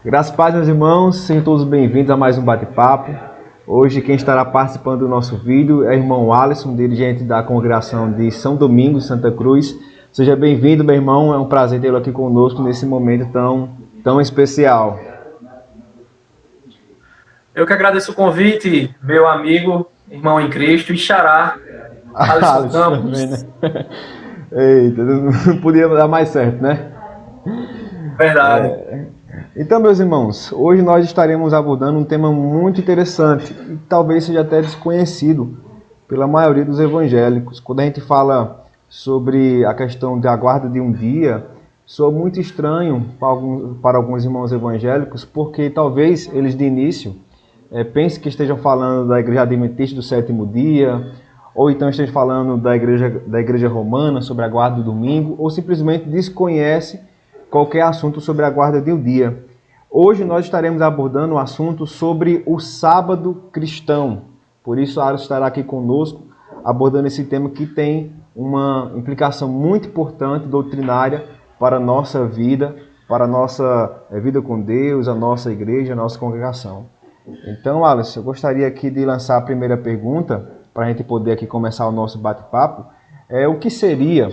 Graças a Deus, meus irmãos, sejam todos bem-vindos a mais um bate-papo. Hoje quem estará participando do nosso vídeo é o irmão Alisson, dirigente da congregação de São Domingos, Santa Cruz. Seja bem-vindo, meu irmão, é um prazer tê-lo aqui conosco nesse momento tão especial. Eu que agradeço o convite, meu amigo, irmão em Cristo e xará, Alisson Alisson Campos. também, né? Eita, não podia dar mais certo, né? Verdade. Então, meus irmãos, hoje nós estaremos abordando um tema muito interessante e talvez seja até desconhecido pela maioria dos evangélicos. Quando a gente fala sobre a questão da guarda de um dia, soa muito estranho para alguns irmãos evangélicos, porque talvez eles de início pensem que estejam falando da igreja adventista do sétimo dia, ou então estejam falando da igreja romana sobre a guarda do domingo, ou simplesmente desconhecem qualquer assunto sobre a guarda de um dia. Hoje nós estaremos abordando um assunto sobre o sábado cristão. Por isso, a Alisson estará aqui conosco, abordando esse tema que tem uma implicação muito importante, doutrinária, para a nossa vida, para a nossa vida com Deus, a nossa igreja, a nossa congregação. Então, Alisson, eu gostaria aqui de lançar a primeira pergunta, para a gente poder aqui começar o nosso bate-papo. O que seria,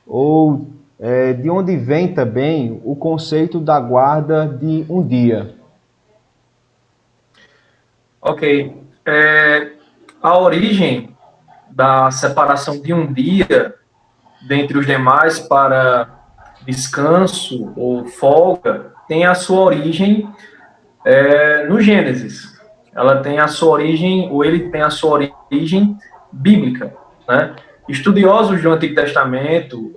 ou de onde vem também o conceito da guarda de um dia? Ok. A origem da separação de um dia dentre os demais para descanso ou folga tem a sua origem no Gênesis. Ela tem a sua origem, ou ele tem a sua origem bíblica, né? Estudiosos do Antigo Testamento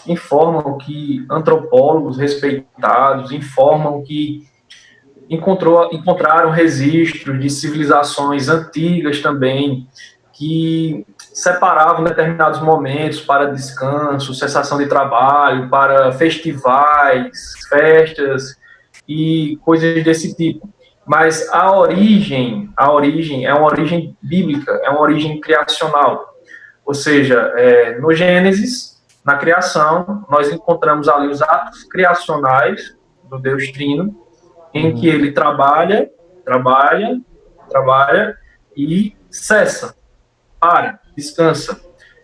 informam que antropólogos respeitados informam que encontraram registros de civilizações antigas também que separavam determinados momentos para descanso, cessação de trabalho, para festivais, festas e coisas desse tipo. Mas a origem é uma origem bíblica, é uma origem criacional. Ou seja, no Gênesis, na criação, nós encontramos ali os atos criacionais do Deus Trino, em que ele trabalha e cessa, descansa.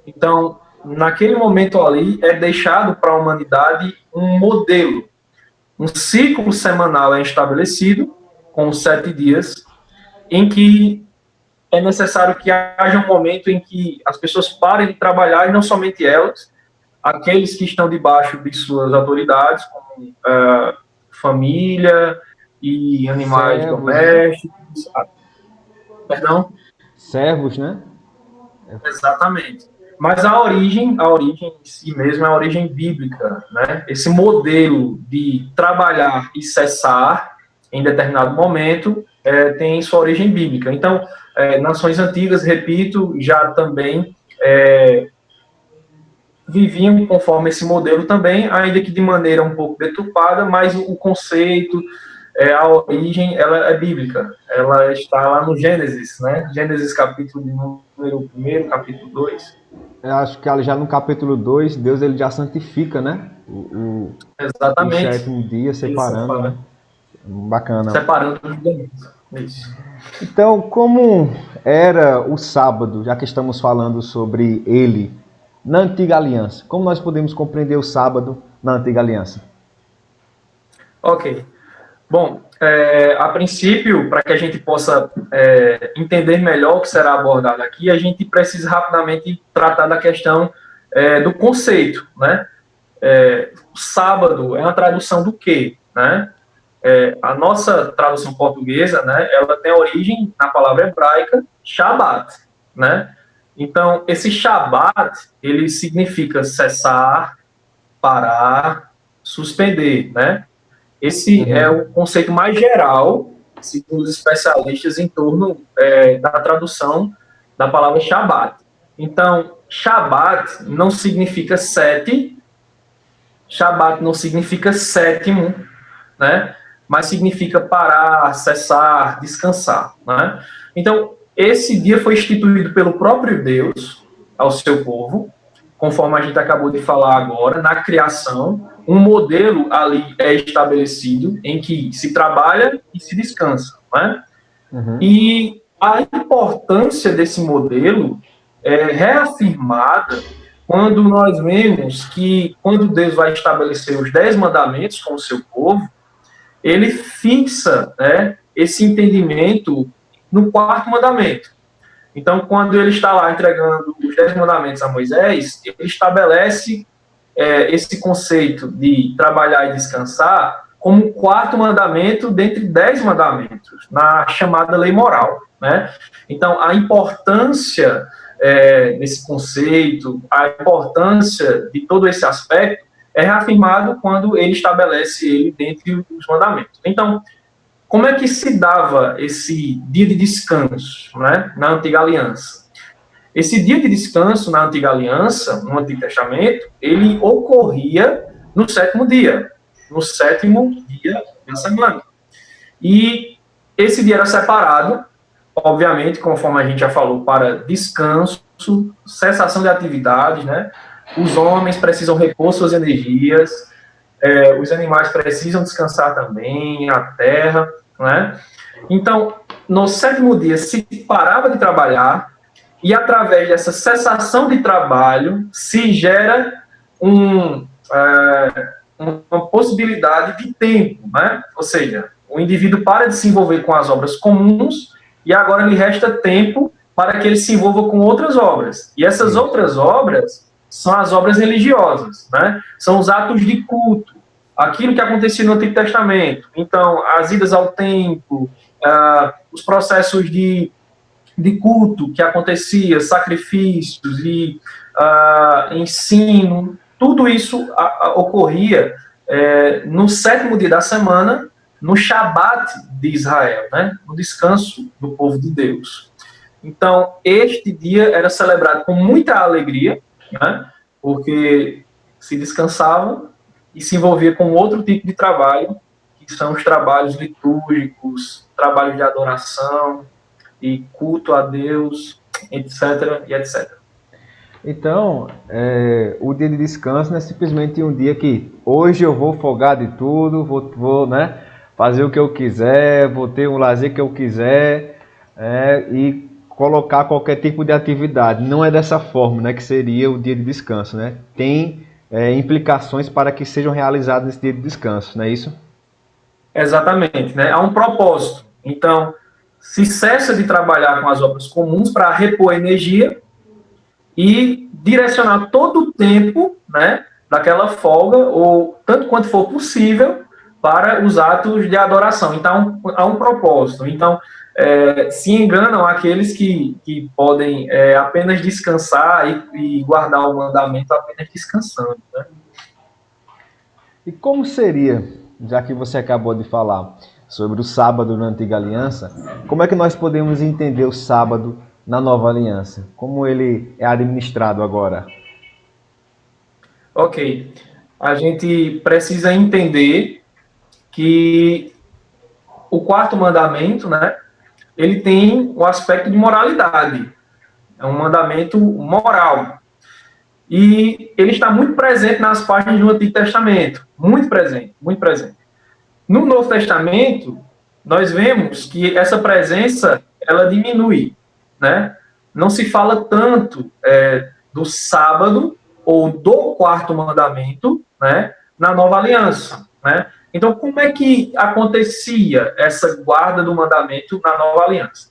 Então, naquele momento ali, é deixado para a humanidade um modelo. Um ciclo semanal é estabelecido, com 7 dias, em que é necessário que haja um momento em que as pessoas parem de trabalhar, e não somente elas, aqueles que estão debaixo de suas autoridades, como família e animais Servos, né? domésticos. Perdão? Servos, né? Exatamente. Mas a origem em si mesmo é a origem bíblica, né? Esse modelo de trabalhar e cessar em determinado momento tem sua origem bíblica. Então, nações antigas, repito, já também viviam conforme esse modelo também, ainda que de maneira um pouco deturpada, mas o conceito, a origem, ela é bíblica. Ela está lá no Gênesis, né? Gênesis capítulo número 1, capítulo 2. Eu acho que já no capítulo 2, Deus ele já santifica, né? O Exatamente. sétimo dia, Ele separando, né? Bacana. separando os domingos. Isso. Então, como era o sábado, já que estamos falando sobre ele, na Antiga Aliança? Como nós podemos compreender o sábado na Antiga Aliança? Ok. Bom, a princípio, para que a gente possa entender melhor o que será abordado aqui, a gente precisa rapidamente tratar da questão do conceito, né? O sábado é uma tradução do quê, né? A nossa tradução portuguesa, né, ela tem origem na palavra hebraica Shabat, né? Então, esse Shabat, ele significa cessar, parar, suspender, né? Esse é o conceito mais geral, segundo os especialistas, em torno da tradução da palavra Shabat. Então, Shabat não significa 7, Shabat não significa sétimo, né? Mas significa parar, cessar, descansar, né? Então, esse dia foi instituído pelo próprio Deus ao seu povo, conforme a gente acabou de falar agora, na criação, um modelo ali é estabelecido em que se trabalha e se descansa, né? Uhum. E a importância desse modelo é reafirmada quando nós vemos que, quando Deus vai estabelecer os 10 mandamentos com o seu povo, ele fixa, né, esse entendimento no quarto mandamento. Então, quando ele está lá entregando os 10 mandamentos a Moisés, ele estabelece esse conceito de trabalhar e descansar como o quarto mandamento dentre 10 mandamentos, na chamada lei moral, né? Então, a importância desse conceito, a importância de todo esse aspecto é reafirmado quando ele estabelece ele dentre os mandamentos. Então, como é que se dava esse dia de descanso, né, na Antiga Aliança? Esse dia de descanso na Antiga Aliança, no Antigo Testamento, ele ocorria no sétimo dia da semana. E esse dia era separado, obviamente, conforme a gente já falou, para descanso, cessação de atividades, né? Os homens precisam repor suas energias, os animais precisam descansar também, a terra, né? Então, no sétimo dia se parava de trabalhar e através dessa cessação de trabalho se gera uma possibilidade de tempo, né? Ou seja, o indivíduo para de se envolver com as obras comuns e agora lhe resta tempo para que ele se envolva com outras obras. E essas outras obras são as obras religiosas, né? São os atos de culto, aquilo que acontecia no Antigo Testamento. Então, as idas ao templo, os processos de culto que acontecia, sacrifícios e ensino, tudo isso ocorria no sétimo dia da semana, no Shabat de Israel, né? No descanso do povo de Deus. Então, este dia era celebrado com muita alegria, né? Porque se descansavam e se envolvia com outro tipo de trabalho, que são os trabalhos litúrgicos, trabalhos de adoração e culto a Deus, etc. e etc. Então, o dia de descanso não é simplesmente um dia que hoje eu vou folgar de tudo, vou né, fazer o que eu quiser, vou ter um lazer que eu quiser e colocar qualquer tipo de atividade. Não é dessa forma, né, que seria o dia de descanso, né? Tem implicações para que sejam realizadas nesse dia de descanso, não é isso? Exatamente, né? Há um propósito. Então, se cessa de trabalhar com as obras comuns para repor energia e direcionar todo o tempo, né, daquela folga, ou tanto quanto for possível, para os atos de adoração. Então, há um propósito. Então, se enganam aqueles que podem apenas descansar e guardar o mandamento apenas descansando, né? E como seria, já que você acabou de falar sobre o sábado na Antiga Aliança, como é que nós podemos entender o sábado na Nova Aliança? Como ele é administrado agora? Ok. A gente precisa entender que o quarto mandamento, né, ele tem o aspecto de moralidade. É um mandamento moral. E ele está muito presente nas páginas do Antigo Testamento. Muito presente, muito presente. No Novo Testamento, nós vemos que essa presença, ela diminui, né? Não se fala tanto do sábado ou do quarto mandamento, né, na Nova Aliança, né? Então, como é que acontecia essa guarda do mandamento na Nova Aliança?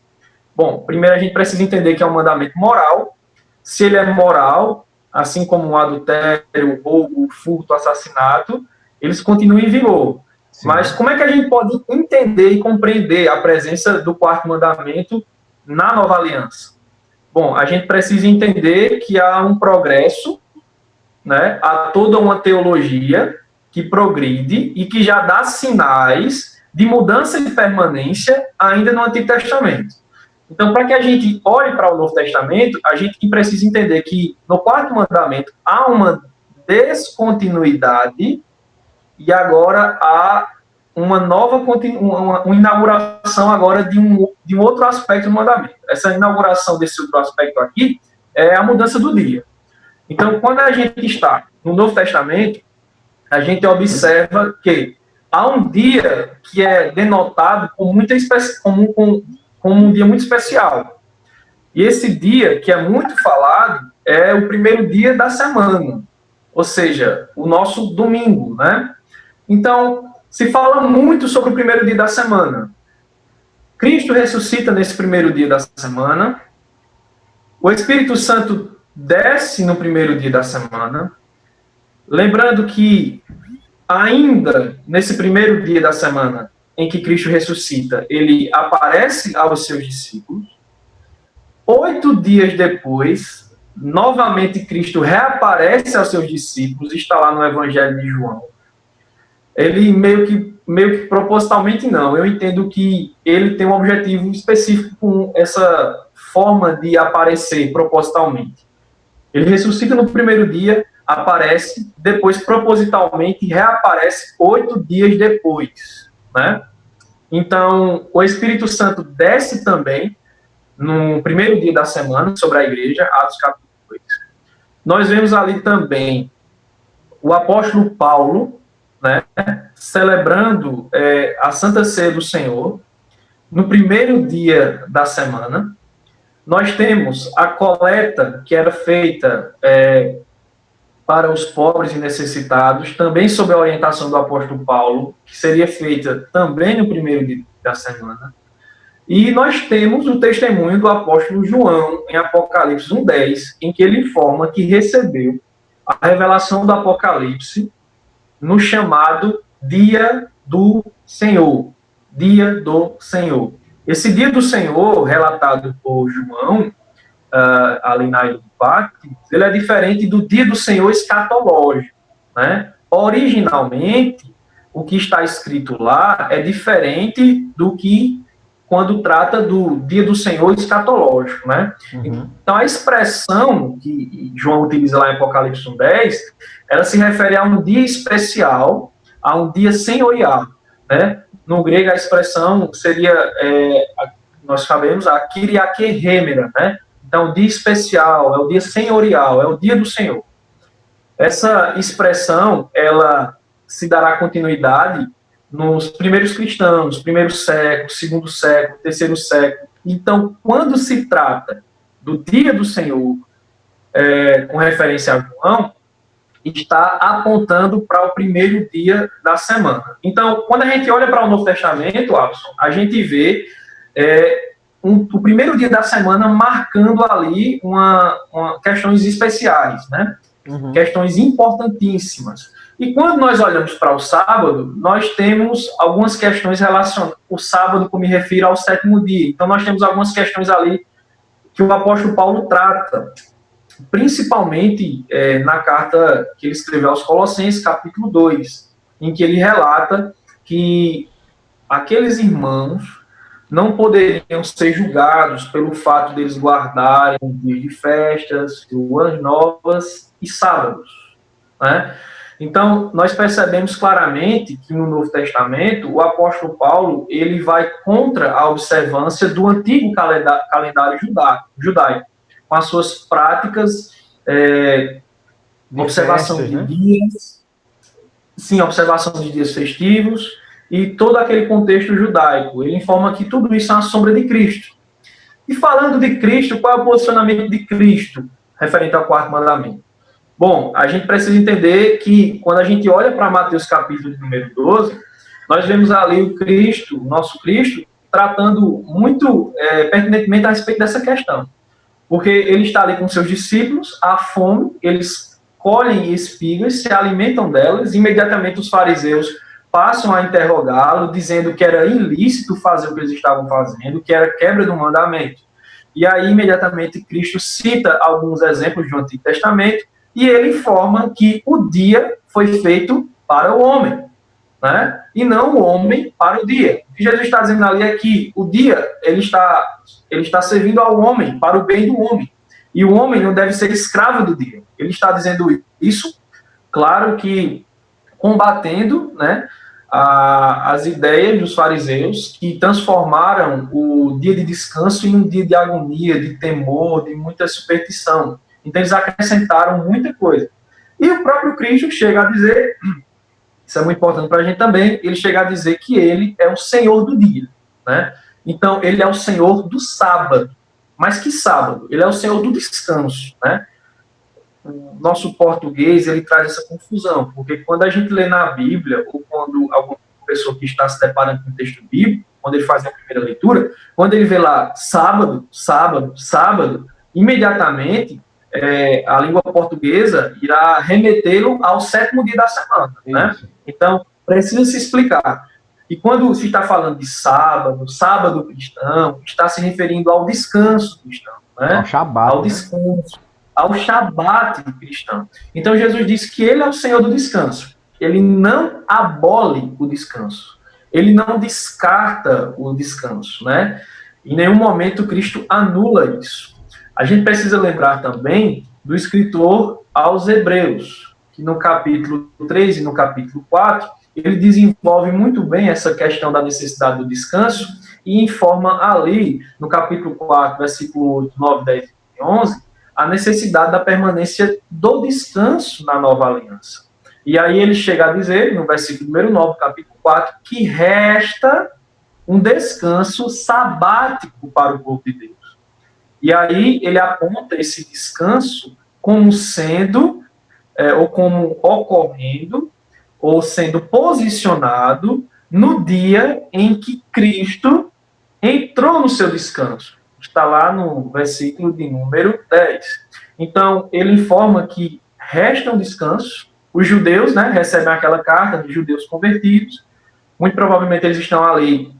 Bom, primeiro a gente precisa entender que é um mandamento moral. Se ele é moral, assim como o adultério, roubo, furto, assassinato, eles continuam em vigor. Sim. Mas como é que a gente pode entender e compreender a presença do quarto mandamento na Nova Aliança? Bom, a gente precisa entender que há um progresso, né? Há toda uma teologia que progride e que já dá sinais de mudança e permanência ainda no Antigo Testamento. Então, para que a gente olhe para o Novo Testamento, a gente precisa entender que no quarto mandamento há uma descontinuidade e agora há uma nova uma inauguração agora de um outro aspecto do mandamento. Essa inauguração desse outro aspecto aqui é a mudança do dia. Então, quando a gente está no Novo Testamento, a gente observa que há um dia que é denotado como um dia muito especial. E esse dia, que é muito falado, é o primeiro dia da semana, ou seja, o nosso domingo, né? Então, se fala muito sobre o primeiro dia da semana. Cristo ressuscita nesse primeiro dia da semana, o Espírito Santo desce no primeiro dia da semana, lembrando que ainda nesse primeiro dia da semana em que Cristo ressuscita, ele aparece aos seus discípulos. 8 dias depois, novamente Cristo reaparece aos seus discípulos, está lá no Evangelho de João. Ele meio que propositalmente não, eu entendo que ele tem um objetivo específico com essa forma de aparecer propositalmente. Ele ressuscita no primeiro dia, aparece, depois propositalmente reaparece 8 dias depois, né? Então, o Espírito Santo desce também no primeiro dia da semana sobre a igreja, Atos capítulo 2. Nós vemos ali também o apóstolo Paulo, né, celebrando a Santa Ceia do Senhor no primeiro dia da semana. Nós temos a coleta que era feita para os pobres e necessitados, também sob a orientação do apóstolo Paulo, que seria feita também no primeiro dia da semana. E nós temos o testemunho do apóstolo João, em Apocalipse 1:10, em que ele informa que recebeu a revelação do Apocalipse no chamado Dia do Senhor. Dia do Senhor. Esse Dia do Senhor, relatado por João, ali na Ilha do Pacto, ele é diferente do Dia do Senhor escatológico, né? Originalmente, o que está escrito lá é diferente do que quando trata do Dia do Senhor escatológico, né? Uhum. Então, a expressão que João utiliza lá em Apocalipse 1:10, ela se refere a um dia especial, a um dia senhorial, né? No grego, a expressão seria, nós sabemos, a Kyriake Hemera, né? Então, o dia especial, é o dia senhorial, é o dia do Senhor. Essa expressão, ela se dará continuidade nos primeiros cristãos, primeiro século, segundo século, terceiro século. Então, quando se trata do dia do Senhor, com referência a João, está apontando para o primeiro dia da semana. Então, quando a gente olha para o Novo Testamento, Alisson, a gente vê o primeiro dia da semana marcando ali questões especiais, né? Uhum. Questões importantíssimas. E quando nós olhamos para o sábado, nós temos algumas questões relacionadas. O sábado, como me refiro ao sétimo dia. Então, nós temos algumas questões ali que o apóstolo Paulo trata, principalmente na carta que ele escreveu aos Colossenses, capítulo 2, em que ele relata que aqueles irmãos não poderiam ser julgados pelo fato deles guardarem dias de festas, luas novas e sábados, né? Então, nós percebemos claramente que no Novo Testamento, o apóstolo Paulo, ele vai contra a observância do antigo calendário judaico, com as suas práticas, observação festas, de dias, sim, observação de dias festivos, e todo aquele contexto judaico. Ele informa que tudo isso é uma sombra de Cristo. E falando de Cristo, qual é o posicionamento de Cristo referente ao quarto mandamento? Bom, a gente precisa entender que quando a gente olha para Mateus capítulo número 12, nós vemos ali o Cristo, o nosso Cristo, tratando muito pertinentemente a respeito dessa questão. Porque ele está ali com seus discípulos, à fome, eles colhem espigas, se alimentam delas, e imediatamente os fariseus passam a interrogá-lo, dizendo que era ilícito fazer o que eles estavam fazendo, que era quebra do mandamento. E aí, imediatamente, Cristo cita alguns exemplos do Antigo Testamento, e ele informa que o dia foi feito para o homem, né? E não o homem para o dia. O que Jesus está dizendo ali é que o dia ele está servindo ao homem, para o bem do homem. E o homem não deve ser escravo do dia. Ele está dizendo isso, claro que combatendo, né, as ideias dos fariseus que transformaram o dia de descanso em um dia de agonia, de temor, de muita superstição. Então eles acrescentaram muita coisa. E o próprio Cristo chega a dizer, isso é muito importante para a gente também, ele chega a dizer que ele é o Senhor do dia, né? Então ele é o Senhor do sábado. Mas que sábado? Ele é o Senhor do descanso, né? O nosso português, ele traz essa confusão, porque quando a gente lê na Bíblia, ou quando alguma pessoa que está se deparando com o texto bíblico, quando ele faz a primeira leitura, quando ele vê lá sábado, sábado, sábado, imediatamente a língua portuguesa irá remetê-lo ao sétimo dia da semana, né? Então, precisa se explicar. E quando se está falando de sábado, sábado cristão, está se referindo ao descanso cristão, né? Ao Shabat, ao descanso, ao Shabat cristão. Então, Jesus disse que ele é o Senhor do descanso. Ele não abole o descanso. Ele não descarta o descanso, né? Em nenhum momento Cristo anula isso. A gente precisa lembrar também do escritor aos Hebreus, que no capítulo 3 e no capítulo 4, ele desenvolve muito bem essa questão da necessidade do descanso e informa ali, no capítulo 4, versículo 8, 9, 10 e 11, a necessidade da permanência do descanso na nova aliança. E aí ele chega a dizer, no versículo número 9, capítulo 4, que resta um descanso sabático para o povo de Deus. E aí ele aponta esse descanso como sendo, ou como ocorrendo, ou sendo posicionado no dia em que Cristo entrou no seu descanso. Está lá no versículo de número 10. Então, ele informa que resta um descanso. Os judeus, né, recebem aquela carta de judeus convertidos. Muito provavelmente eles estão ali,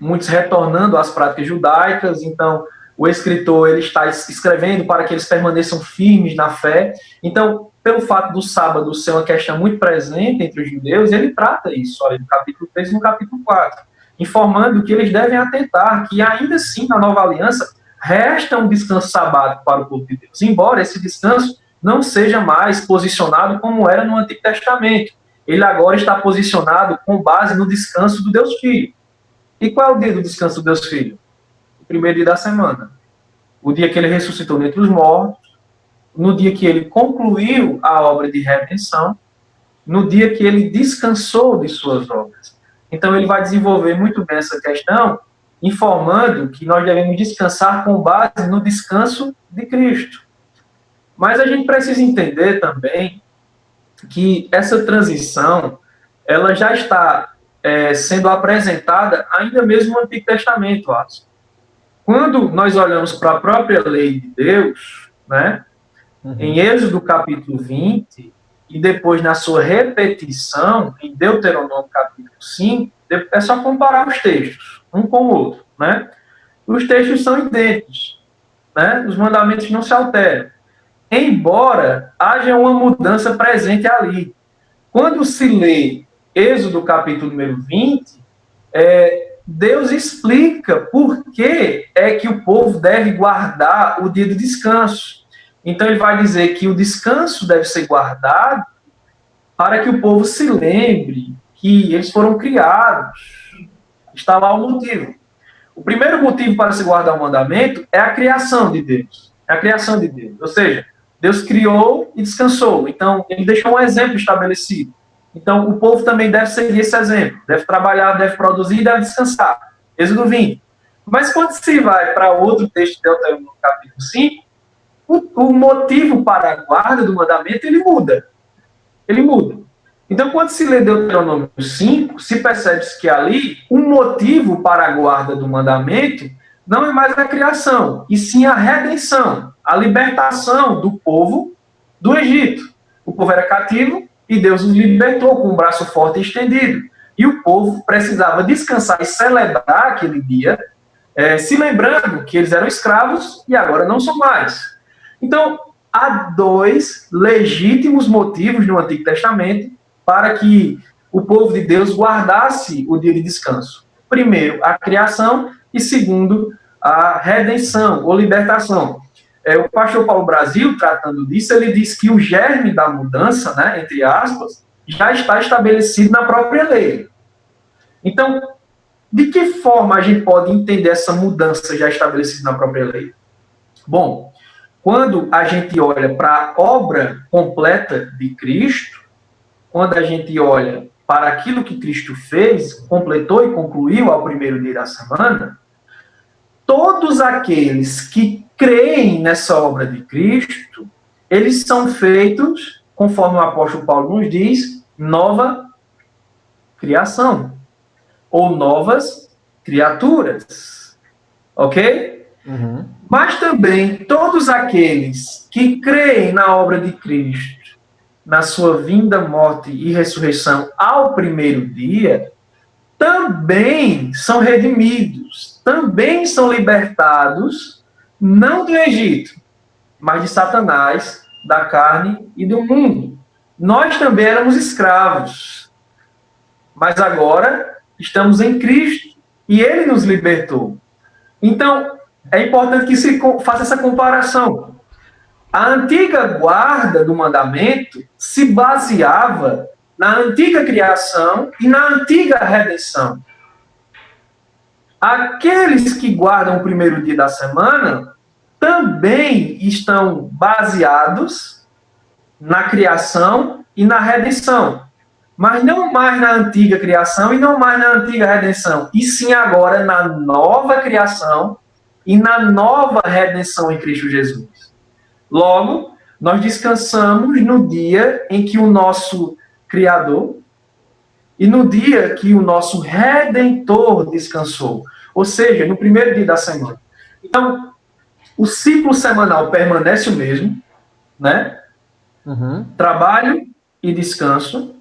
muitos retornando às práticas judaicas. Então, o escritor ele está escrevendo para que eles permaneçam firmes na fé. Então, pelo fato do sábado ser uma questão muito presente entre os judeus, ele trata isso, olha, no capítulo 3 e no capítulo 4, informando que eles devem atentar que, ainda assim, na nova aliança, resta um descanso sabático para o povo de Deus, embora esse descanso não seja mais posicionado como era no Antigo Testamento. Ele agora está posicionado com base no descanso do Deus Filho. E qual é o dia do descanso do Deus Filho? O primeiro dia da semana. O dia que ele ressuscitou dentre os mortos, no dia que ele concluiu a obra de redenção, no dia que ele descansou de suas obras. Então ele vai desenvolver muito bem essa questão, informando que nós devemos descansar com base no descanso de Cristo. Mas a gente precisa entender também que essa transição, ela já está sendo apresentada ainda mesmo no Antigo Testamento, Alisson. Quando nós olhamos para a própria lei de Deus, né, em Êxodo capítulo 20, e depois na sua repetição, em Deuteronômio capítulo 5, é só comparar os textos, um com o outro, né? Os textos são idênticos, né? Os mandamentos não se alteram, embora haja uma mudança presente ali. Quando se lê Êxodo capítulo número 20, Deus explica por que é que o povo deve guardar o dia do descanso. Então ele vai dizer que o descanso deve ser guardado para que o povo se lembre que eles foram criados. Está lá o motivo. O primeiro motivo para se guardar o mandamento é a criação de Deus. É a criação de Deus. Ou seja, Deus criou e descansou. Então, ele deixou um exemplo estabelecido. Então, o povo também deve seguir esse exemplo. Deve trabalhar, deve produzir e deve descansar. Êxodo 20. Mas quando se vai para outro texto de Deuteronômio, capítulo 5, o motivo para a guarda do mandamento, ele muda. Ele muda. Então, quando se lê Deuteronômio 5, se percebe que ali, o motivo para a guarda do mandamento não é mais a criação, e sim a redenção, a libertação do povo do Egito. O povo era cativo e Deus os libertou com um braço forte e estendido. E o povo precisava descansar e celebrar aquele dia, se lembrando que eles eram escravos e agora não são mais. Então, há dois legítimos motivos no Antigo Testamento para que o povo de Deus guardasse o dia de descanso. Primeiro, a criação, e segundo, a redenção ou libertação. O pastor Paulo Brasil, tratando disso, ele diz que o germe da mudança, né, entre aspas, já está estabelecido na própria lei. Então, de que forma a gente pode entender essa mudança já estabelecida na própria lei? Bom, quando a gente olha para a obra completa de Cristo, quando a gente olha para aquilo que Cristo fez, completou e concluiu ao primeiro dia da semana, todos aqueles que creem nessa obra de Cristo, eles são feitos, conforme o apóstolo Paulo nos diz, nova criação, ou novas criaturas, ok? Uhum. Mas também todos aqueles que creem na obra de Cristo, na sua vinda, morte e ressurreição ao primeiro dia, também são redimidos, também são libertados, não do Egito, mas de Satanás, da carne e do mundo. Nós também éramos escravos, mas agora estamos em Cristo e Ele nos libertou. Então, é importante que se faça essa comparação. A antiga guarda do mandamento se baseava na antiga criação e na antiga redenção. Aqueles que guardam o primeiro dia da semana também estão baseados na criação e na redenção. Mas não mais na antiga criação e não mais na antiga redenção. E sim agora na nova criação e na nova redenção em Cristo Jesus. Logo, nós descansamos no dia em que o nosso Criador e no dia que o nosso Redentor descansou. Ou seja, no primeiro dia da semana. Então, o ciclo semanal permanece o mesmo, né? Uhum. Trabalho e descanso.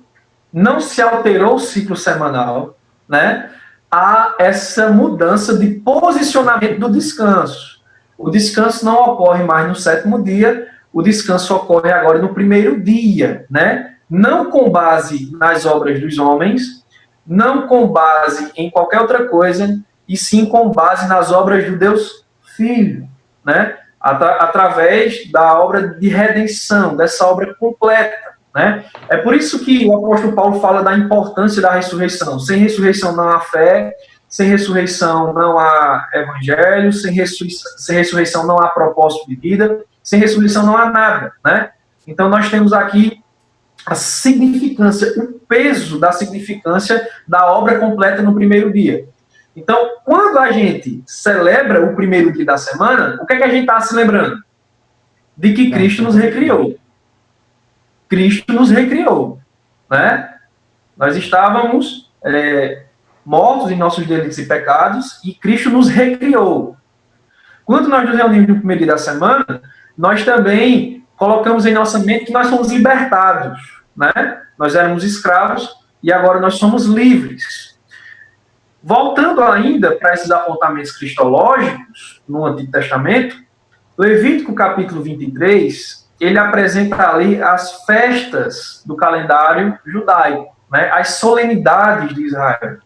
Não se alterou o ciclo semanal, né? Há essa mudança de posicionamento do descanso. O descanso não ocorre mais no sétimo dia, o descanso ocorre agora no primeiro dia, né? Não com base nas obras dos homens, não com base em qualquer outra coisa, e sim com base nas obras do Deus Filho, né? Através da obra de redenção, dessa obra completa, né? É por isso que o apóstolo Paulo fala da importância da ressurreição. Sem ressurreição não há fé, sem ressurreição não há evangelho, sem ressurreição não há propósito de vida, sem ressurreição não há nada, né? Então nós temos aqui a significância, o peso da significância da obra completa no primeiro dia. Então, quando a gente celebra o primeiro dia da semana, o que é que a gente está se lembrando? De que Cristo nos recriou. Cristo nos recriou, né? Nós estávamos mortos em nossos delitos e pecados e Cristo nos recriou. Quando nós nos reunimos no primeiro dia da semana, nós também colocamos em nossa mente que nós somos libertados, né? Nós éramos escravos e agora nós somos livres. Voltando ainda para esses apontamentos cristológicos no Antigo Testamento, Levítico capítulo 23, ele apresenta ali as festas do calendário judaico, né? As solenidades de Israel.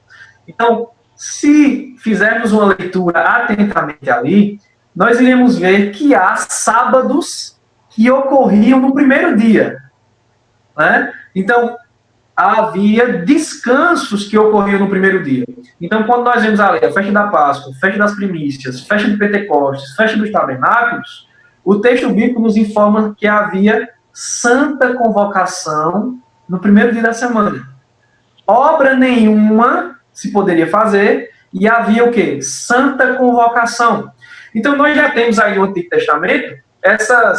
Então, se fizermos uma leitura atentamente ali, nós iremos ver que há sábados que ocorriam no primeiro dia, né? Então, havia descansos que ocorriam no primeiro dia. Então, quando nós vemos ali a festa da Páscoa, festa das primícias, festa de Pentecostes, festa dos tabernáculos, o texto bíblico nos informa que havia santa convocação no primeiro dia da semana. Obra nenhuma se poderia fazer e havia o quê? Santa convocação. Então, nós já temos aí no Antigo Testamento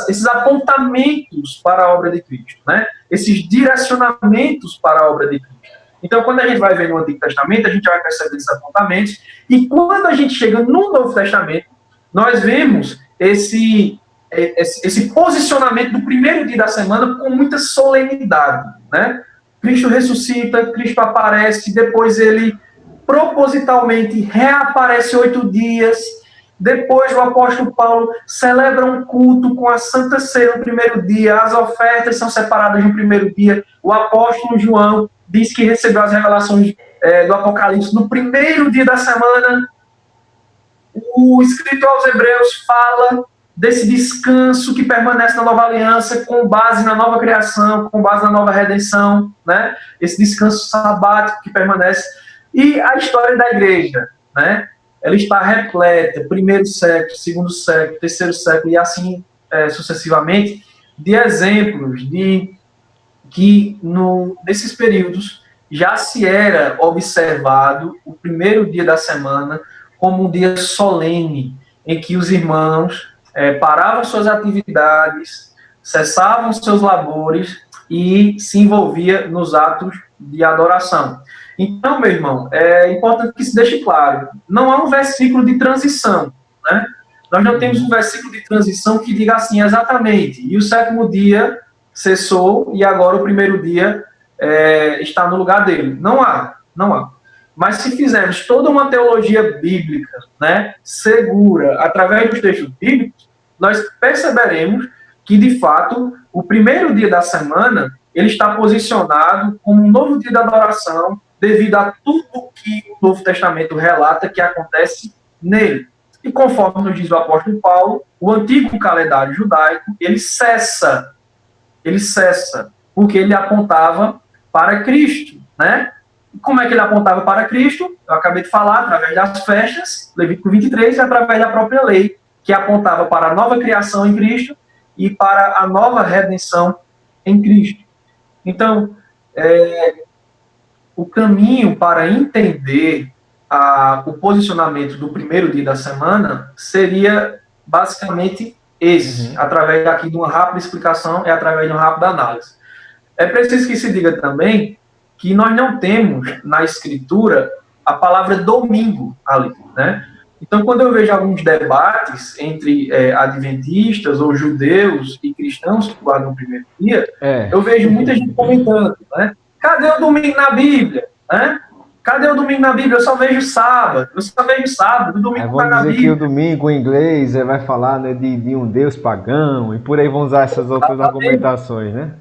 esses apontamentos para a obra de Cristo, né? Esses direcionamentos para a obra de Cristo. Então, quando a gente vai ver no Antigo Testamento, a gente vai perceber esses apontamentos, e quando a gente chega no Novo Testamento, nós vemos esse posicionamento do primeiro dia da semana com muita solenidade, né? Cristo ressuscita, Cristo aparece, depois ele propositalmente reaparece 8 dias. Depois o apóstolo Paulo celebra um culto com a Santa Ceia no primeiro dia, as ofertas são separadas no primeiro dia. O apóstolo João diz que recebeu as revelações do Apocalipse no primeiro dia da semana. O escritor aos Hebreus fala desse descanso que permanece na nova aliança com base na nova criação, com base na nova redenção, né? Esse descanso sabático que permanece. E a história da igreja, né? Ela está repleta, primeiro século, segundo século, terceiro século, e assim sucessivamente, de exemplos de que nesses períodos já se era observado o primeiro dia da semana como um dia solene, em que os irmãos paravam suas atividades, cessavam seus labores e se envolvia nos atos de adoração. Então, meu irmão, é importante que se deixe claro, não há um versículo de transição, né? Nós não temos um versículo de transição que diga assim exatamente, e o sétimo dia cessou e agora o primeiro dia está no lugar dele. Não há, não há. Mas se fizermos toda uma teologia bíblica, né, segura, através dos textos bíblicos, nós perceberemos que, de fato, o primeiro dia da semana, ele está posicionado como um novo dia de adoração, devido a tudo que o Novo Testamento relata que acontece nele. E conforme nos diz o apóstolo Paulo, o antigo calendário judaico, ele cessa, porque ele apontava para Cristo, né? E como é que ele apontava para Cristo? Eu acabei de falar, através das festas, Levítico 23, e através da própria lei, que apontava para a nova criação em Cristo e para a nova redenção em Cristo. Então, o caminho para entender o posicionamento do primeiro dia da semana seria basicamente esse, através daqui de uma rápida explicação e através de uma rápida análise. É preciso que se diga também que nós não temos na Escritura a palavra domingo ali, né? Então, quando eu vejo alguns debates entre adventistas ou judeus e cristãos que guardam o primeiro dia, eu vejo muita gente comentando, né? Cadê o domingo na Bíblia? Né? Cadê o domingo na Bíblia? Eu só vejo sábado. O domingo não está na Bíblia. Vamos dizer que o domingo em inglês vai falar, né, de um deus pagão, e por aí vão usar essas outras argumentações, né?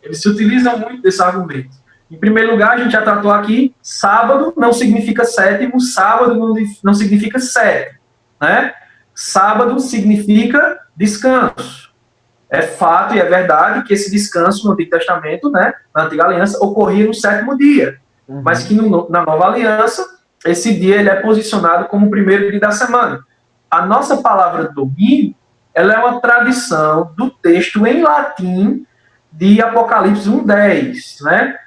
Eles se utilizam muito desse argumento. Em primeiro lugar, a gente já tratou aqui, sábado não significa sétimo, sábado não significa sétimo, né? Sábado significa descanso. É fato e é verdade que esse descanso no Antigo Testamento, né, na Antiga Aliança, ocorria no sétimo dia. Mas que na Nova Aliança, esse dia ele é posicionado como o primeiro dia da semana. A nossa palavra domingo, ela é uma tradição do texto em latim de Apocalipse 1:10, né?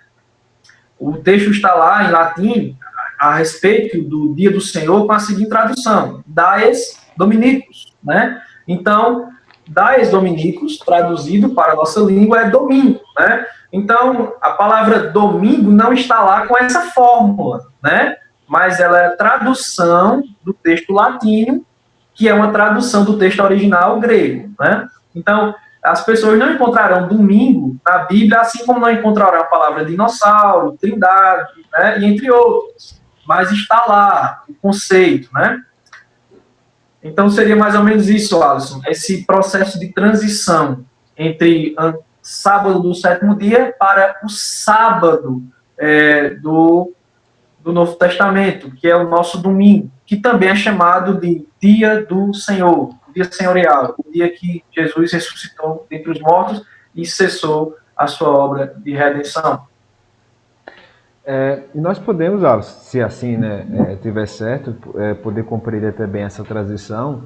O texto está lá em latim a respeito do dia do Senhor com a seguinte tradução: Dies Dominicus, né? Então, Dies Dominicus, traduzido para a nossa língua, é domingo, né? Então, a palavra domingo não está lá com essa fórmula, né? Mas ela é tradução do texto latino, que é uma tradução do texto original grego, né? Então, as pessoas não encontrarão domingo na Bíblia, assim como não encontrarão a palavra dinossauro, trindade, né? E entre outros. Mas está lá o conceito, né? Então, seria mais ou menos isso, Alisson, esse processo de transição entre sábado do sétimo dia para o sábado do Novo Testamento, que é o nosso domingo, que também é chamado de dia do Senhor, o dia senhorial, o dia que Jesus ressuscitou dentre os mortos e cessou a sua obra de redenção. E nós podemos, se assim, né, tiver certo, poder compreender também essa transição,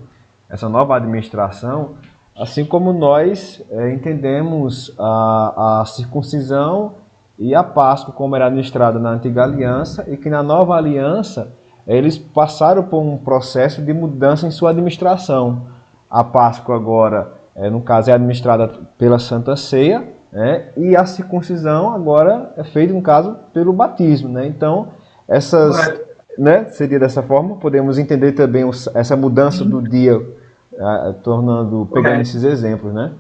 essa nova administração, assim como nós entendemos a circuncisão e a Páscoa como era administrada na Antiga Aliança, e que na Nova Aliança eles passaram por um processo de mudança em sua administração. A Páscoa agora, no caso, é administrada pela Santa Ceia, e a circuncisão agora é feita, no caso, pelo batismo, né? Então, seria dessa forma. Podemos entender também essa mudança do dia, pegando esses exemplos, né?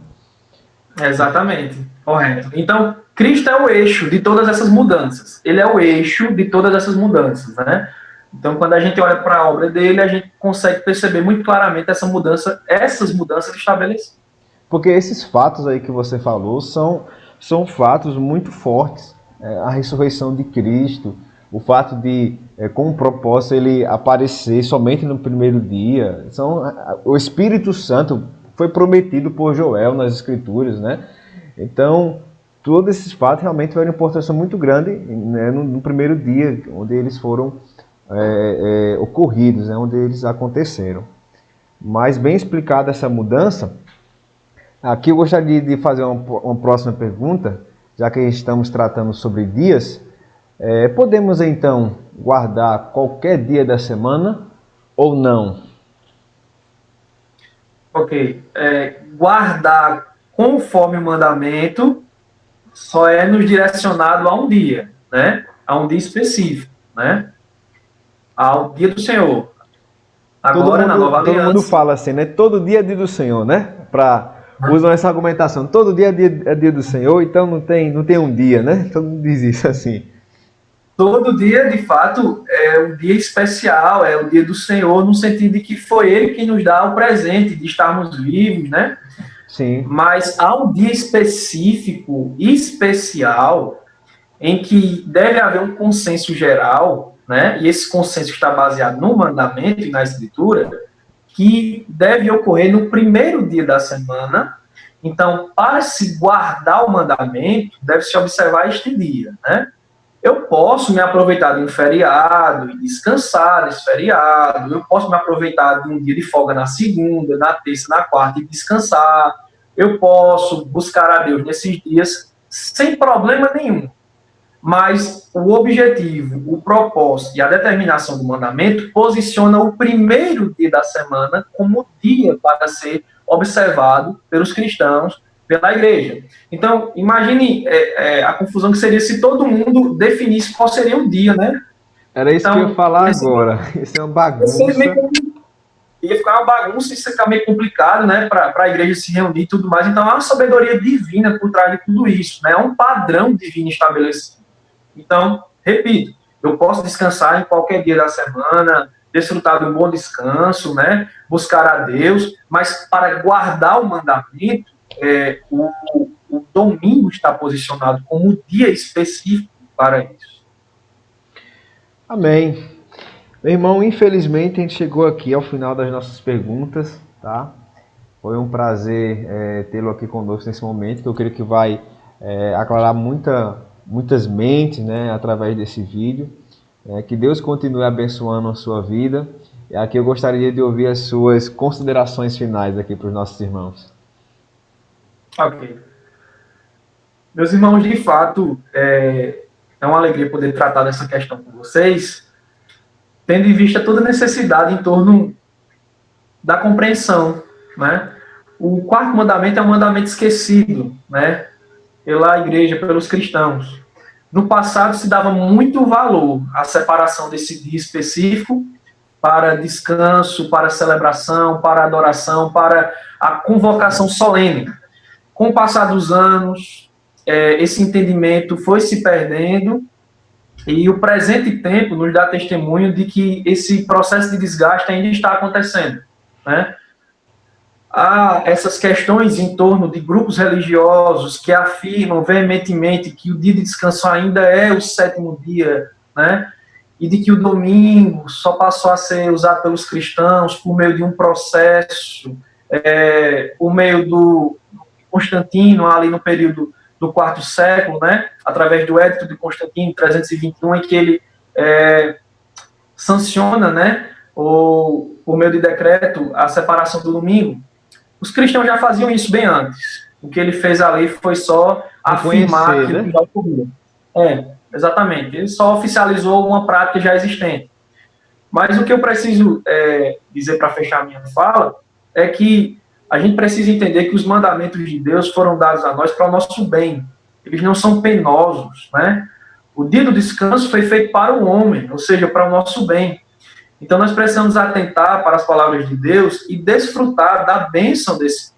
Exatamente, correto. Então, Cristo é o eixo de todas essas mudanças. Ele é o eixo de todas essas mudanças, né? Então, quando a gente olha para a obra dele, a gente consegue perceber muito claramente essas mudanças estabelecidas. Porque esses fatos aí que você falou são fatos muito fortes. A ressurreição de Cristo, o fato de, com um propósito, ele aparecer somente no primeiro dia. O Espírito Santo foi prometido por Joel nas Escrituras, né? Então, todos esses fatos realmente tiveram uma importância muito grande, né, no primeiro dia, onde eles foram ocorridos, né, onde eles aconteceram. Mas bem explicada essa mudança, Aqui eu gostaria de fazer uma próxima pergunta, já que estamos tratando sobre dias. Podemos então guardar qualquer dia da semana ou não? Ok. Guardar conforme o mandamento só é nos direcionado a um dia, né? A um dia específico, né? Ao dia do Senhor. Agora, na nova Todo mundo aliança, fala assim, né? Todo dia é dia do Senhor, né? Usam essa argumentação. Todo dia é dia do Senhor, então não tem um dia, né? Todo mundo diz isso assim. todo dia, de fato, é um dia especial, é o dia do Senhor, no sentido de que foi Ele quem nos dá o presente de estarmos vivos, né? Sim. Mas há um dia específico, especial, em que deve haver um consenso geral, né? E esse consenso está baseado no mandamento e na escritura, que deve ocorrer no primeiro dia da semana. Então, para se guardar o mandamento, deve-se observar este dia, né? Eu posso me aproveitar de um feriado e descansar nesse feriado, eu posso me aproveitar de um dia de folga na segunda, na terça, na quarta e descansar, eu posso buscar a Deus nesses dias sem problema nenhum. Mas o objetivo, o propósito e a determinação do mandamento posiciona o primeiro dia da semana como dia para ser observado pelos cristãos, pela igreja. Então, imagine a confusão que seria se todo mundo definisse qual seria o dia, né? Era isso que eu ia Então, falar agora. Isso é uma bagunça. ia ficar uma bagunça e isso ficar meio complicado, né, para a igreja se reunir e tudo mais. Então, há uma sabedoria divina por trás de tudo isso, né? É um padrão divino estabelecido. Então, repito, eu posso descansar em qualquer dia da semana, desfrutar de um bom descanso, né? Buscar a Deus, mas para guardar o mandamento, o domingo está posicionado como um dia específico para isso. Amém. Meu irmão, infelizmente a gente chegou aqui ao final das nossas perguntas, tá? Foi um prazer tê-lo aqui conosco nesse momento, que eu creio que vai aclarar muitas mentes, né, através desse vídeo. Que Deus continue abençoando a sua vida. E aqui eu gostaria de ouvir as suas considerações finais aqui para os nossos irmãos. Ok. Meus irmãos, de fato, é uma alegria poder tratar dessa questão com vocês, tendo em vista toda a necessidade em torno da compreensão, né? O quarto mandamento é um mandamento esquecido, né? Pela igreja, pelos cristãos. No passado se dava muito valor à separação desse dia específico para descanso, para celebração, para adoração, para a convocação solene. Com o passar dos anos, esse entendimento foi se perdendo e o presente tempo nos dá testemunho de que esse processo de desgaste ainda está acontecendo, né? Há essas questões em torno de grupos religiosos que afirmam veementemente que o dia de descanso ainda é o sétimo dia, né? E de que o domingo só passou a ser usado pelos cristãos por meio de um processo, por meio do Constantino, ali no período do quarto século, né? Através do Edito de Constantino, 321, em que ele sanciona, né? Por meio de decreto, a separação do domingo. Os cristãos já faziam isso bem antes. O que ele fez ali foi só afirmar aquilo que já ocorria. Exatamente. Ele só oficializou uma prática já existente. Mas o que eu preciso dizer para fechar a minha fala é que a gente precisa entender que os mandamentos de Deus foram dados a nós para o nosso bem. Eles não são penosos, né? O dia do descanso foi feito para o homem, ou seja, para o nosso bem. Então, nós precisamos atentar para as palavras de Deus e desfrutar da bênção desse.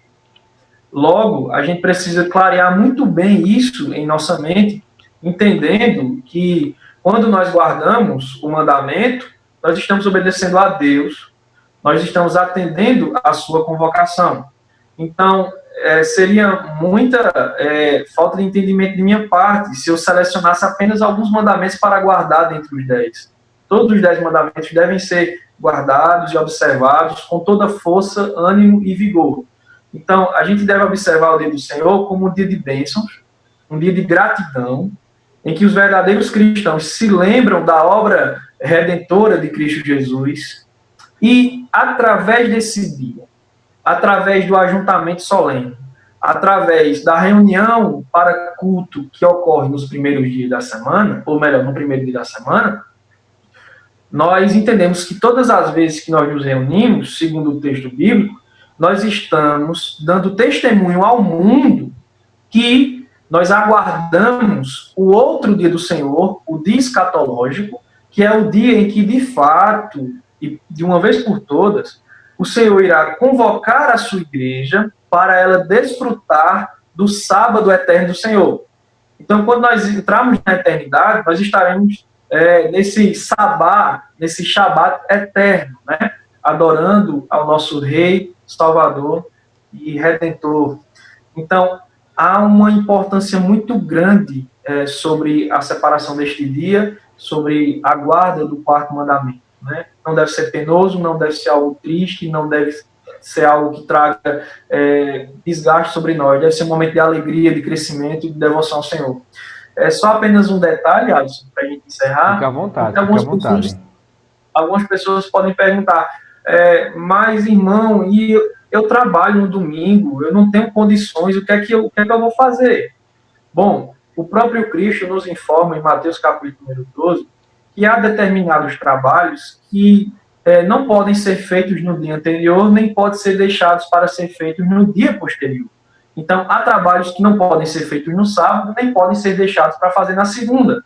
Logo, a gente precisa clarear muito bem isso em nossa mente, entendendo que quando nós guardamos o mandamento, nós estamos obedecendo a Deus, nós estamos atendendo a sua convocação. Então, seria muita falta de entendimento de minha parte se eu selecionasse apenas alguns mandamentos para guardar dentre os 10. Todos os 10 mandamentos devem ser guardados e observados com toda força, ânimo e vigor. Então, a gente deve observar o dia do Senhor como um dia de bênçãos, um dia de gratidão, em que os verdadeiros cristãos se lembram da obra redentora de Cristo Jesus e, através desse dia, através do ajuntamento solene, através da reunião para culto que ocorre nos primeiros dias da semana, ou melhor, no primeiro dia da semana, nós entendemos que todas as vezes que nós nos reunimos, segundo o texto bíblico, nós estamos dando testemunho ao mundo que nós aguardamos o outro dia do Senhor, o dia escatológico, que é o dia em que, de fato, e de uma vez por todas, o Senhor irá convocar a sua igreja para ela desfrutar do sábado eterno do Senhor. Então, quando nós entrarmos na eternidade, nós estaremos nesse sabá, nesse Shabat eterno, né? Adorando ao nosso Rei, Salvador e Redentor. Então, há uma importância muito grande sobre a separação deste dia, sobre a guarda do quarto mandamento, né? Não deve ser penoso, não deve ser algo triste, não deve ser algo que traga desgaste sobre nós, deve ser um momento de alegria, de crescimento e de devoção ao Senhor. É só apenas um detalhe, Alisson, para a gente encerrar. Fica à vontade, fica à vontade. Algumas pessoas podem perguntar, mas, irmão, e eu trabalho no domingo, eu não tenho condições, o que é que eu vou fazer? Bom, o próprio Cristo nos informa em Mateus capítulo número 12 que há determinados trabalhos que não podem ser feitos no dia anterior, nem podem ser deixados para ser feitos no dia posterior. Então, há trabalhos que não podem ser feitos no sábado, nem podem ser deixados para fazer na segunda.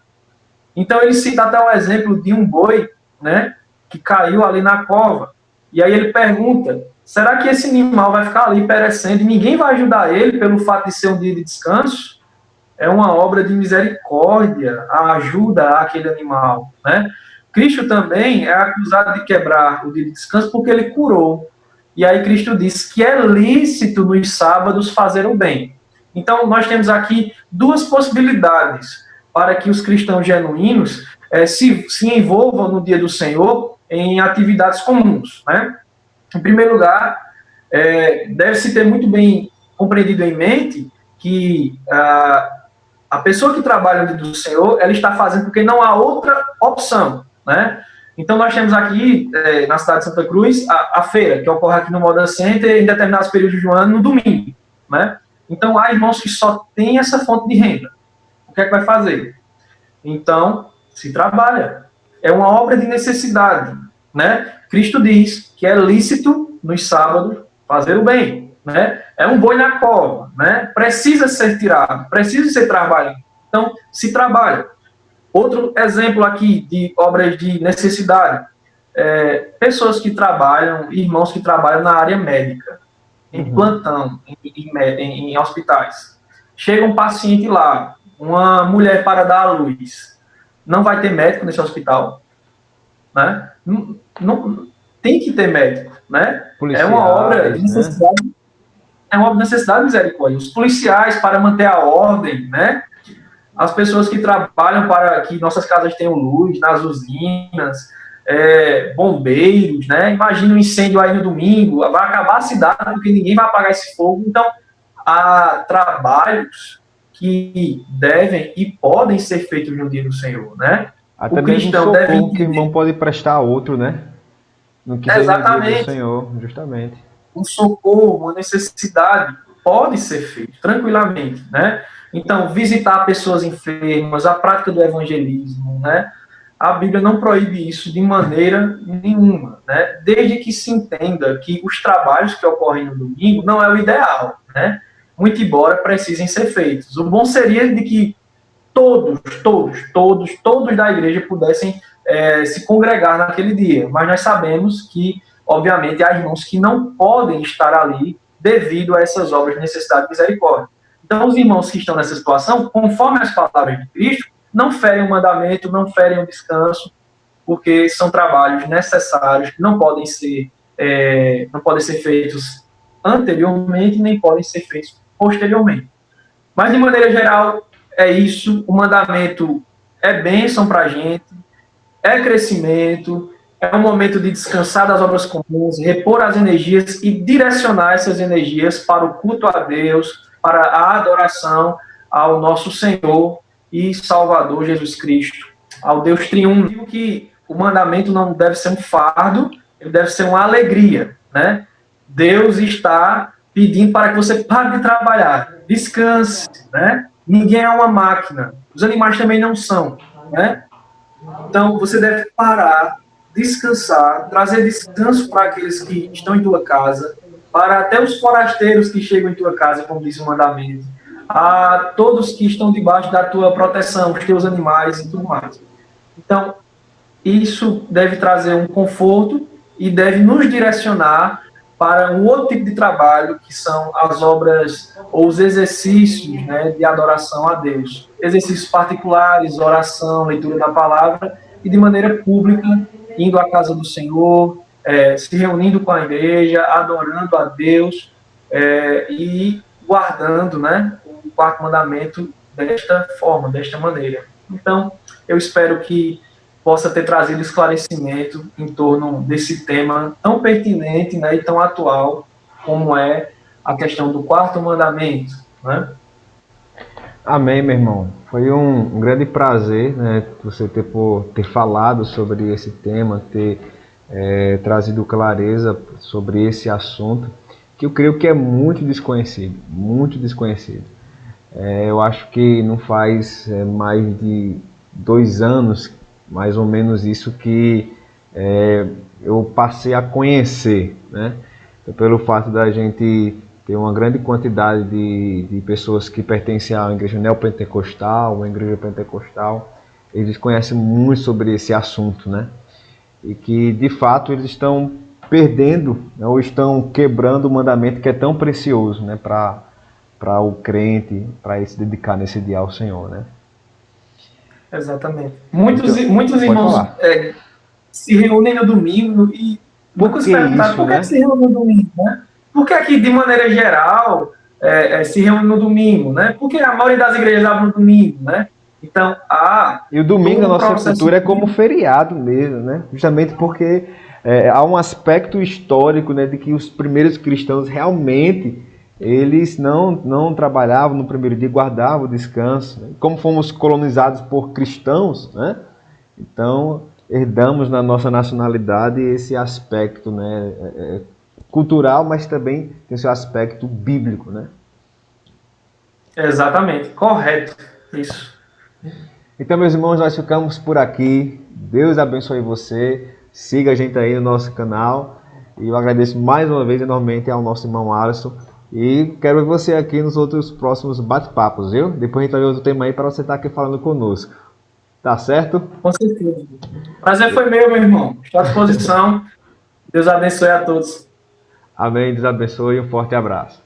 Então, ele cita até o exemplo de um boi, né, que caiu ali na cova. E aí ele pergunta, será que esse animal vai ficar ali perecendo e ninguém vai ajudar ele pelo fato de ser um dia de descanso? É uma obra de misericórdia, a ajuda àquele animal, né? Cristo também é acusado de quebrar o dia de descanso porque ele curou. E aí Cristo diz que é lícito nos sábados fazer o bem. Então, nós temos aqui duas possibilidades para que os cristãos genuínos se envolvam no dia do Senhor em atividades comuns, né? Em primeiro lugar, deve-se ter muito bem compreendido em mente que a pessoa que trabalha no dia do Senhor, ela está fazendo porque não há outra opção, né? Então, nós temos aqui, na cidade de Santa Cruz, a feira, que ocorre aqui no Moda Center em determinados períodos do ano, no domingo, né? Então, há irmãos que só têm essa fonte de renda. O que é que vai fazer? Então, se trabalha. É uma obra de necessidade, né? Cristo diz que é lícito, nos sábados, fazer o bem, né? É um boi na cova, né? Precisa ser tirado, precisa ser trabalhado. Então, se trabalha. Outro exemplo aqui de obras de necessidade, pessoas que trabalham, irmãos que trabalham na área médica, em plantão, em hospitais. Chega um paciente lá, uma mulher para dar à luz, não vai ter médico nesse hospital, né? Não tem que ter médico, né? É uma obra de necessidade, né? É uma obra de necessidade, misericórdia. Os policiais para manter a ordem, né? As pessoas que trabalham para que nossas casas tenham luz, nas usinas, bombeiros, né? Imagina um incêndio aí no domingo, vai acabar a cidade porque ninguém vai apagar esse fogo. Então, há trabalhos que devem e podem ser feitos no dia do Senhor, né? Até o cristão deve entender que o irmão pode prestar a outro, né? No que exatamente. No dia do Senhor, justamente. Um socorro, uma necessidade pode ser feito tranquilamente, né? Então, visitar pessoas enfermas, a prática do evangelismo, né? A Bíblia não proíbe isso de maneira nenhuma, né? Desde que se entenda que os trabalhos que ocorrem no domingo não é o ideal, né? Muito embora precisem ser feitos. O bom seria de que todos da igreja pudessem se congregar naquele dia, mas nós sabemos que, obviamente, há irmãos que não podem estar ali devido a essas obras de necessidade e misericórdia. Então, os irmãos que estão nessa situação, conforme as palavras de Cristo, não ferem o mandamento, não ferem o descanso, porque são trabalhos necessários que não podem ser feitos anteriormente, nem podem ser feitos posteriormente. Mas, de maneira geral, é isso. O mandamento é bênção para a gente, é crescimento, é um momento de descansar das obras comuns, repor as energias e direcionar essas energias para o culto a Deus, para a adoração ao nosso Senhor e Salvador Jesus Cristo, ao Deus triuno. Digo que o mandamento não deve ser um fardo, ele deve ser uma alegria, né? Deus está pedindo para que você pare de trabalhar, descanse, né? Ninguém é uma máquina, os animais também não são, né? Então, você deve parar, descansar, trazer descanso para aqueles que estão em tua casa, para até os forasteiros que chegam em tua casa, como diz o mandamento, a todos que estão debaixo da tua proteção, os teus animais e tudo mais. Então, isso deve trazer um conforto e deve nos direcionar para um outro tipo de trabalho, que são as obras ou os exercícios, né, de adoração a Deus. Exercícios particulares, oração, leitura da palavra, e de maneira pública, indo à casa do Senhor, se reunindo com a igreja, adorando a Deus e guardando, né, o quarto mandamento desta forma, desta maneira. Então, eu espero que possa ter trazido esclarecimento em torno desse tema tão pertinente, né, e tão atual como é a questão do quarto mandamento, né? Amém, meu irmão. Foi um grande prazer, né, você ter falado sobre esse tema, ter trazido clareza sobre esse assunto, que eu creio que é muito desconhecido, muito desconhecido. Eu acho que não faz mais de 2 anos, mais ou menos isso, que eu passei a conhecer, né? Pelo fato da gente ter uma grande quantidade de pessoas que pertencem à igreja neopentecostal, uma igreja pentecostal, eles conhecem muito sobre esse assunto, né? E que de fato eles estão perdendo, né, ou estão quebrando o mandamento que é tão precioso, né, para o crente, para ele se dedicar nesse dia ao Senhor, né? Exatamente. Muitos, Então, muitos pode irmãos falar. se reúnem no domingo e Por poucos que perguntaram isso, por que né? se reúne no domingo, né? Por que aqui, de maneira geral, se reúne no domingo, né? Porque a maioria das igrejas abre no domingo, né? Então, há E o domingo na todo um nossa processo cultura é como feriado mesmo, né? Justamente porque há um aspecto histórico, né, de que os primeiros cristãos realmente eles não trabalhavam no primeiro dia, guardavam o descanso, né? Como fomos colonizados por cristãos, né? Então herdamos na nossa nacionalidade esse aspecto, né, cultural, mas também tem seu aspecto bíblico, né? Exatamente, correto. Isso. Então, meus irmãos, nós ficamos por aqui. Deus abençoe você. Siga a gente aí no nosso canal. E eu agradeço mais uma vez enormemente ao nosso irmão Alisson. E quero ver você aqui nos outros próximos bate-papos, viu? Depois a gente vai ver outro tema aí para você estar aqui falando conosco. Tá certo? Com certeza. Prazer foi meu, meu irmão. Estou à disposição. Deus abençoe a todos. Amém. Deus abençoe e um forte abraço.